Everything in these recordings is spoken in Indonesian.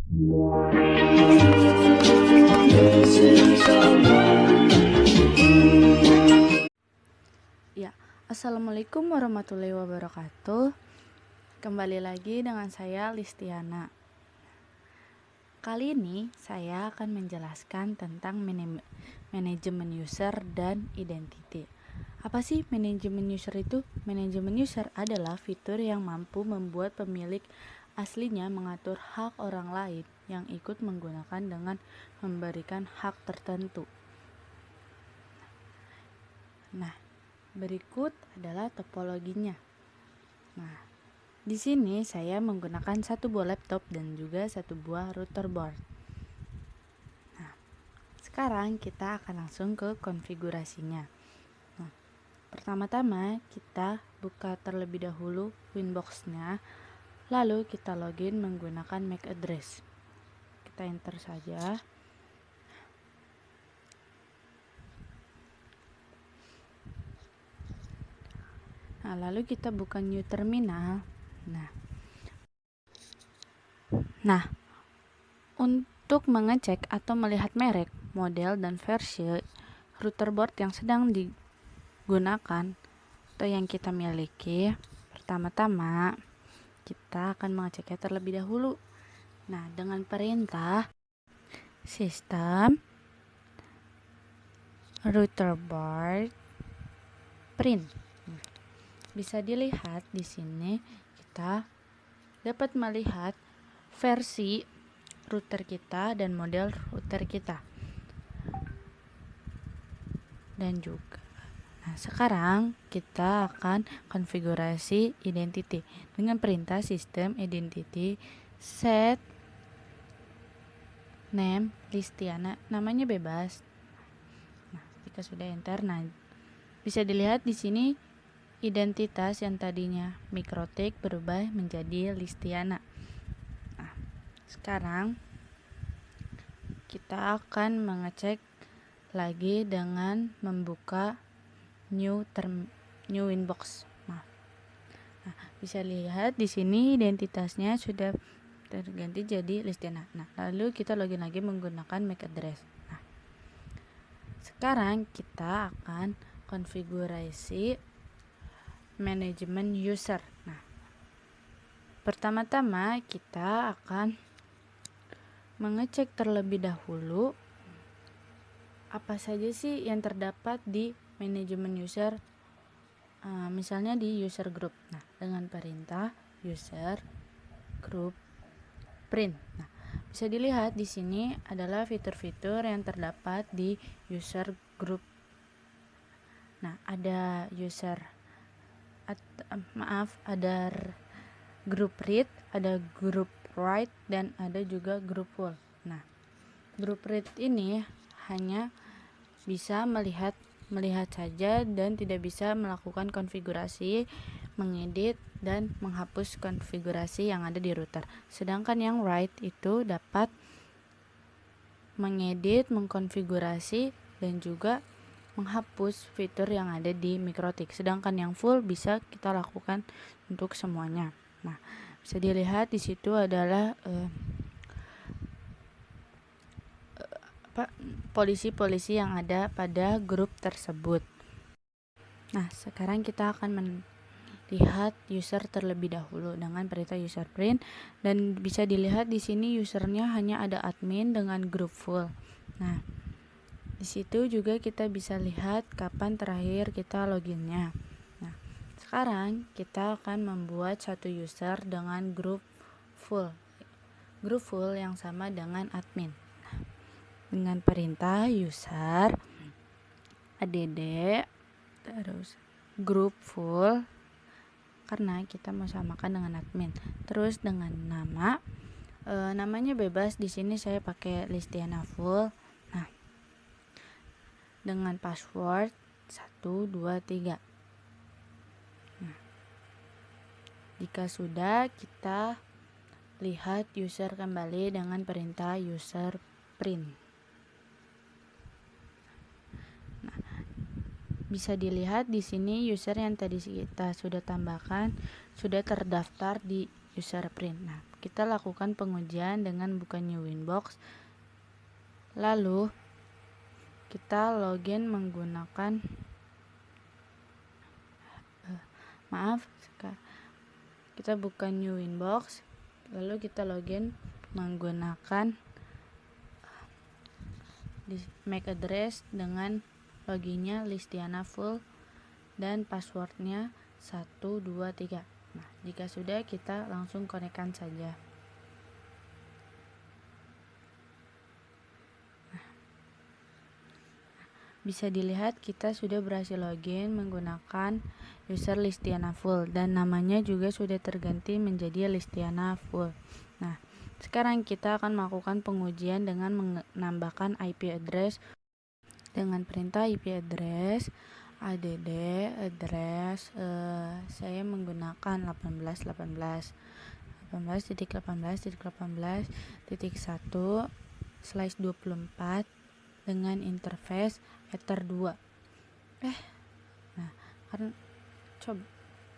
Ya, Assalamualaikum warahmatullahi wabarakatuh. Kembali lagi dengan saya Listiana. Kali ini saya akan menjelaskan tentang manajemen user dan identity. Apa sih manajemen user itu? Manajemen user adalah fitur yang mampu membuat pemilik aslinya mengatur hak orang lain yang ikut menggunakan dengan memberikan hak tertentu. Nah, berikut adalah topologinya. Nah, di sini saya menggunakan satu buah laptop dan juga satu buah router board. Nah, sekarang kita akan langsung ke konfigurasinya. Nah, pertama-tama kita buka terlebih dahulu Winbox-nya, lalu kita login menggunakan MAC address. Kita enter saja. Nah, lalu kita buka new terminal. Nah, untuk mengecek atau melihat merek, model, dan versi router board yang sedang digunakan atau yang kita miliki, pertama-tama kita akan mengeceknya terlebih dahulu. Nah, dengan perintah sistem router board print. Bisa dilihat di sini kita dapat melihat versi router kita dan model router kita. Dan juga sekarang kita akan konfigurasi identity dengan perintah sistem identity set name Listiana, namanya bebas. Nah, jika sudah enter, bisa dilihat di sini identitas yang tadinya Mikrotik berubah menjadi Listiana. Nah, sekarang kita akan mengecek lagi dengan membuka new inbox. Nah, bisa lihat di sini identitasnya sudah terganti jadi Listiana. Nah, lalu kita login lagi menggunakan MAC address. Nah, sekarang kita akan konfigurasi manajemen user. Nah, pertama-tama kita akan mengecek terlebih dahulu apa saja sih yang terdapat di manajemen user, misalnya di user group. Nah, dengan perintah user group print. Nah, bisa dilihat di sini adalah fitur-fitur yang terdapat di user group. Nah, ada ada group read, ada group write, dan ada juga group full. Nah, group read ini hanya bisa melihat saja dan tidak bisa melakukan konfigurasi, mengedit, dan menghapus konfigurasi yang ada di router. Sedangkan yang write itu dapat mengedit, mengkonfigurasi, dan juga menghapus fitur yang ada di Mikrotik. Sedangkan yang full bisa kita lakukan untuk semuanya. Nah, bisa dilihat di situ adalah polisi-polisi yang ada pada grup tersebut. Nah, sekarang kita akan melihat user terlebih dahulu dengan perintah user print, dan bisa dilihat di sini usernya hanya ada admin dengan grup full. Nah, di situ juga kita bisa lihat kapan terakhir kita loginnya. Nah, sekarang kita akan membuat satu user dengan grup full yang sama dengan admin. Dengan perintah user add terus group full, karena kita mau samakan dengan admin, terus dengan namanya bebas. Di sini saya pakai Listiana full. Nah, dengan password 123. Nah, jika sudah, kita lihat user kembali dengan perintah user print. Bisa dilihat di sini user yang tadi kita sudah tambahkan sudah terdaftar di user print. Nah, kita lakukan pengujian dengan buka New Winbox. Lalu kita login menggunakan kita buka New Winbox, lalu kita login menggunakan MAC address dengan loginnya Listiana full dan passwordnya 123. Nah, jika sudah, kita langsung konekkan saja. Bisa dilihat kita sudah berhasil login menggunakan user Listiana full dan namanya juga sudah terganti menjadi Listiana full. Nah, sekarang kita akan melakukan pengujian dengan menambahkan IP address dengan perintah IP address add address saya menggunakan 18.18.18.18.1/24 dengan interface ether 2.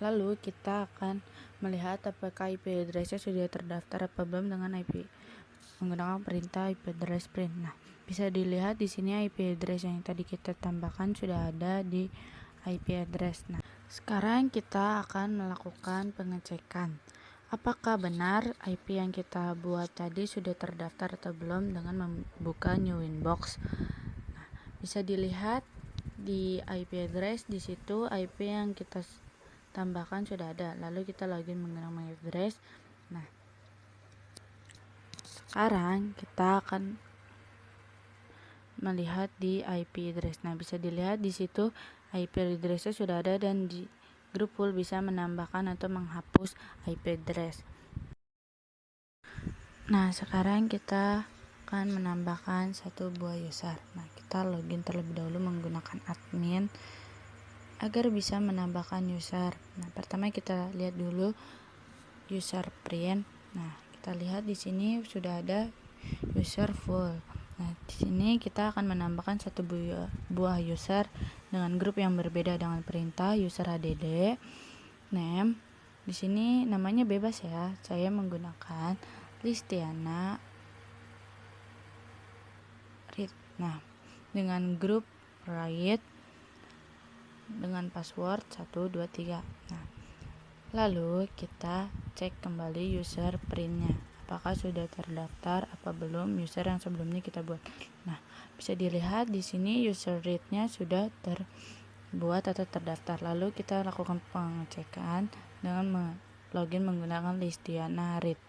Lalu kita akan melihat apakah IP address-nya sudah terdaftar apa belum dengan IP menggunakan perintah IP address print. Nah, bisa dilihat di sini IP address yang tadi kita tambahkan sudah ada di IP address. Nah, sekarang kita akan melakukan pengecekan apakah benar IP yang kita buat tadi sudah terdaftar atau belum dengan membuka New Winbox. Nah, bisa dilihat di IP address, di situ IP yang kita tambahkan sudah ada. Lalu kita login menggunakan IP address. Nah, sekarang kita akan melihat di IP address. Nah, bisa dilihat di situ IP address-nya sudah ada dan di grup full bisa menambahkan atau menghapus IP address. Nah, sekarang kita akan menambahkan satu buah user. Nah, kita login terlebih dahulu menggunakan admin agar bisa menambahkan user. Nah, pertama kita lihat dulu user print. Nah, kita lihat di sini sudah ada user full. Nah, di sini kita akan menambahkan satu buah user dengan grup yang berbeda dengan perintah user add name. Di sini namanya bebas ya. Saya menggunakan Listiana read. Nah, dengan grup write dengan password 123. Nah, lalu kita cek kembali user printnya apakah sudah terdaftar apa belum user yang sebelumnya kita buat. Nah, bisa dilihat di sini user read-nya sudah terbuat atau terdaftar. Lalu kita lakukan pengecekan dengan login menggunakan Listiana read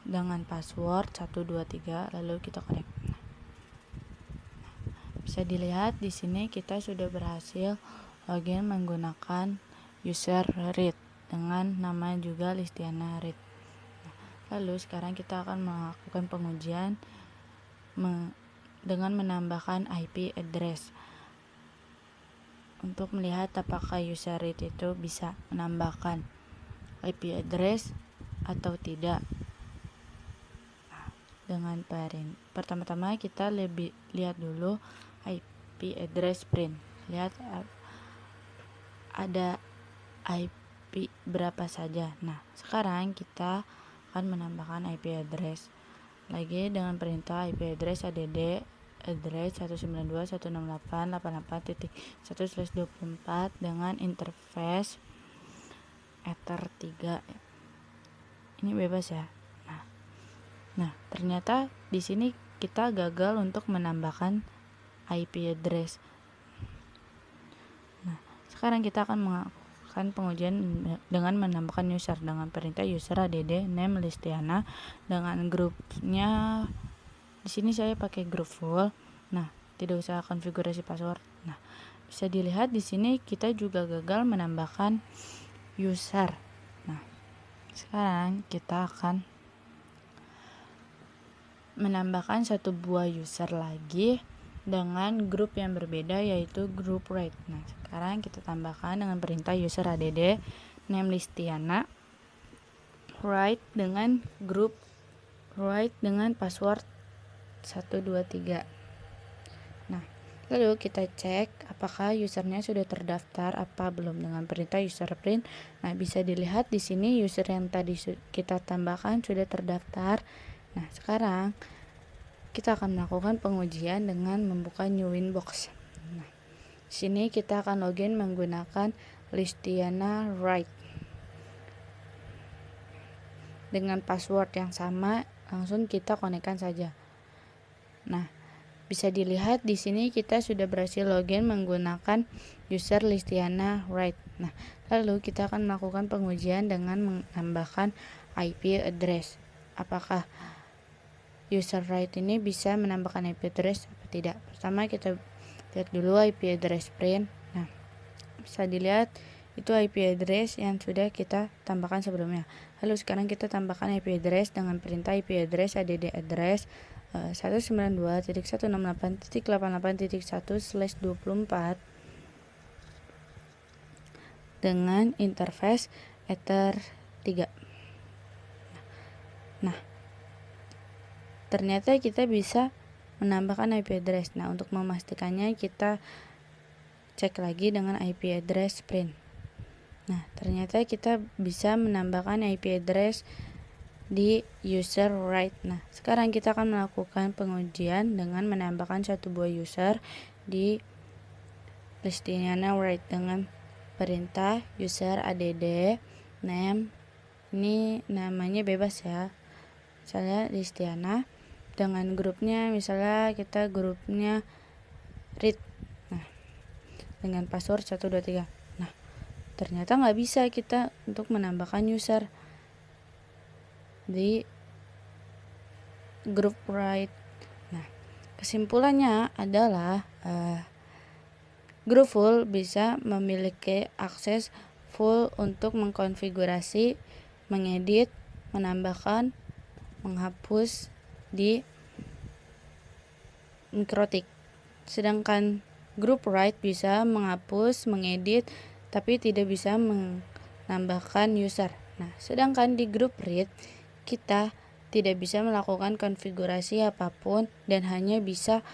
dengan password 123, lalu kita connect. Bisa dilihat di sini kita sudah berhasil login menggunakan user read dengan nama juga Listiana read. Lalu sekarang kita akan melakukan pengujian dengan menambahkan IP address untuk melihat apakah user read itu bisa menambahkan IP address atau tidak. Dengan pertama-tama kita lihat dulu IP address print. Lihat ada IP berapa saja. Nah, sekarang kita akan menambahkan IP address lagi dengan perintah IP address add address 192.168.88.1/24 dengan interface ether 3. Ini bebas ya. Nah, ternyata di sini kita gagal untuk menambahkan IP address. Nah, sekarang kita akan melakukan pengujian dengan menambahkan user dengan perintah user add name Listiana dengan grupnya. Di sini saya pakai grup full. Nah, tidak usah konfigurasi password. Nah, bisa dilihat di sini kita juga gagal menambahkan user. Nah, sekarang kita akan menambahkan satu buah user lagi dengan grup yang berbeda yaitu grup write. Nah, sekarang kita tambahkan dengan perintah user add name Listiana write dengan grup write dengan password 123. Nah, Lalu kita cek apakah usernya sudah terdaftar apa belum dengan perintah user print. Nah, bisa dilihat di sini user yang tadi kita tambahkan sudah terdaftar. Nah, sekarang kita akan melakukan pengujian dengan membuka new winbox. Nah, di sini kita akan login menggunakan Listiana Wright dengan password yang sama. Langsung kita konekkan saja. Nah, bisa dilihat di sini kita sudah berhasil login menggunakan user Listiana Wright. Nah, lalu kita akan melakukan pengujian dengan menambahkan IP address. Apakah user Wright ini bisa menambahkan IP address atau tidak? Pertama kita lihat dulu IP address print. Nah, bisa dilihat itu IP address yang sudah kita tambahkan sebelumnya. Lalu sekarang kita tambahkan IP address dengan perintah IP address add address 192.168.88.1/24 dengan interface Ether 3. Nah, ternyata kita bisa menambahkan IP address. Nah, untuk memastikannya kita cek lagi dengan IP address print. Nah, ternyata kita bisa menambahkan IP address di user Wright. Nah, sekarang kita akan melakukan pengujian dengan menambahkan satu buah user di Listiana Wright dengan perintah user add name. Ini namanya bebas ya, misalnya Listiana, dengan grupnya misalnya kita grupnya read. Nah, dengan password 123. Nah, ternyata nggak bisa kita untuk menambahkan user di grup Write. Nah, kesimpulannya adalah grup full bisa memiliki akses full untuk mengkonfigurasi, mengedit, menambahkan, menghapus di mikrotik. Sedangkan grup Write bisa menghapus, mengedit, tapi tidak bisa menambahkan user. Nah, sedangkan di grup Read kita tidak bisa melakukan konfigurasi apapun dan hanya bisa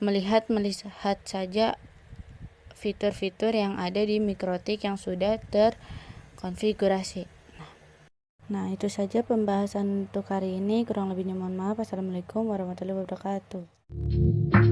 melihat saja fitur-fitur yang ada di mikrotik yang sudah terkonfigurasi. Nah, itu saja pembahasan untuk hari ini. Kurang lebihnya mohon maaf. Assalamualaikum warahmatullahi wabarakatuh.